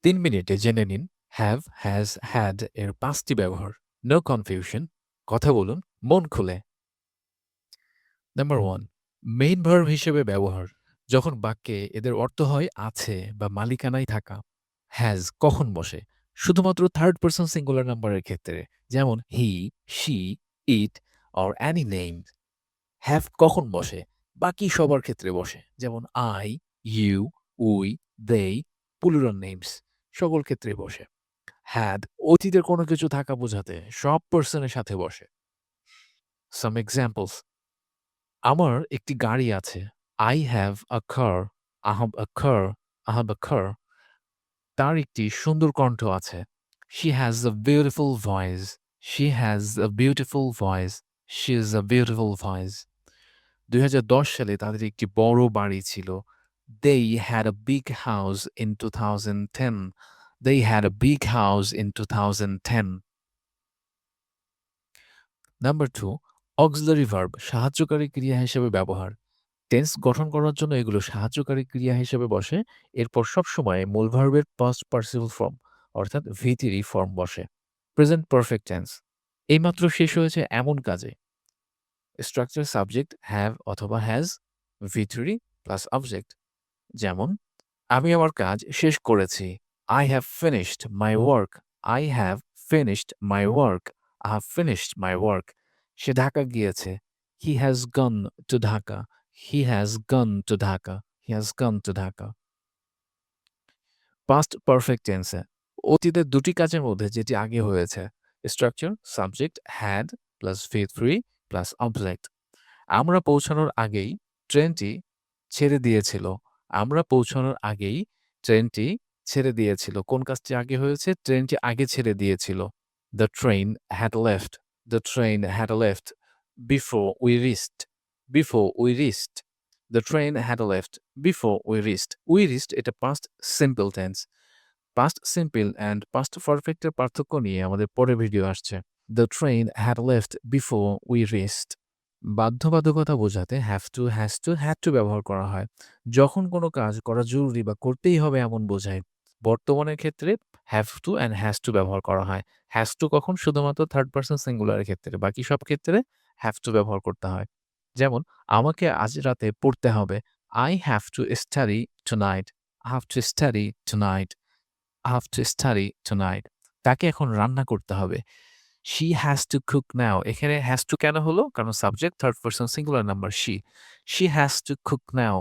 ৩ মিনিটে জেনে নিন হ্যাভ, হ্যাজ, হ্যাড এর ৫ টি ব্যবহার। নো কনফিউশন, কথা বলুন মন খুলে। নাম্বার 1, মেইন ভার্ব হিসেবে ব্যবহার। যখন বাক্যে এদের অর্থ হয় আছে বা মালিকানায় থাকা। হ্যাজ কখন বসে? শুধুমাত্র থার্ড পারসন সিঙ্গুলার নাম্বারের ক্ষেত্রে। যেমন he, she, it or any name. Have কখন বসে? বাকি সবার ক্ষেত্রে বসে। যেমন I, you, we, they, plural names সকল ক্ষেত্রে বসে। হ্যাড অতীতের কোনো কিছু থাকা বোঝাতে সব পার্সনের সাথে বসে। সাম এক্সাম্পলস: আমার একটি গাড়ি আছে। I have a car. I have a car. I have a car. তার একটি সুন্দর কণ্ঠ আছে। She has a beautiful voice. She has a beautiful voice. She is a beautiful voice. ২০১০ সালে তাদের একটি বড় বাড়ি ছিল। They had a big house in 2010. They had a big house in 2010. Number 2, auxiliary verb সাহায্যকারী ক্রিয়া হিসেবে ব্যবহার। টেন্স গঠন করার জন্য এগুলো সাহায্যকারী ক্রিয়া হিসেবে বসে। এরপর সবসময় মূল ভার্বের পাস্ট পার্টিসিপল ফর্ম অর্থাৎ ভি3 ফর্ম বসে। প্রেজেন্ট পারফেক্ট টেন্স এইমাত্র শেষ হয়েছে এমন কাজে। স্ট্রাকচার সাবজেক্ট হ্যাভ অথবা হ্যাজ, ভি3 প্লাস অবজেক্ট। যেমন আমি আমার কাজ শেষ করেছি। I have finished my work. I have finished my work. I have finished my work. সে ঢাকা গিয়েছে। He has gone to Dhaka. He has gone to Dhaka. He has gone to Dhaka. Past perfect টেন্সে অতীতের দুটি কাজের মধ্যে যেটি আগে হয়েছে। Structure subject had plus ভি3 প্লাস অবজেক্ট। আমরা পৌঁছানোর আগেই ট্রেনটি ছেড়ে দিয়েছিল। আমরা পৌঁছানোর আগেই ট্রেনটি ছেড়ে দিয়েছিল। কোন কাজটি আগে হয়েছে? ট্রেনটি আগে ছেড়ে দিয়েছিল। The train had left. The train had left before we reached. Before we reached. The train had left before we reached. We reached এটা past simple tense. Past simple and past perfect এর পার্থক্য নিয়ে আমাদের পরের video আসছে। The train had left before we reached. বাধ্যবাধকতা বোঝাতে have to, has to, had to ব্যবহার করা হয়। যখন কোনো কাজ করা জরুরি বা করতেই হবে এমন বোঝায়। বর্তমানের ক্ষেত্রে have to and has to ব্যবহার করা হয়। হ্যাজ টু কখন? শুধুমাত্র থার্ড পারসন সিঙ্গুলারের ক্ষেত্রে। বাকি সব ক্ষেত্রে হ্যাভ টু ব্যবহার করতে হয়। যেমন আমাকে আজ রাতে পড়তে হবে। I have to study tonight. I have to study tonight. I have to study tonight. তাকে এখন রান্না করতে হবে। She has to cook now. এখানে has to কেন হলো? কারণ subject third person singular number she. She has to cook now.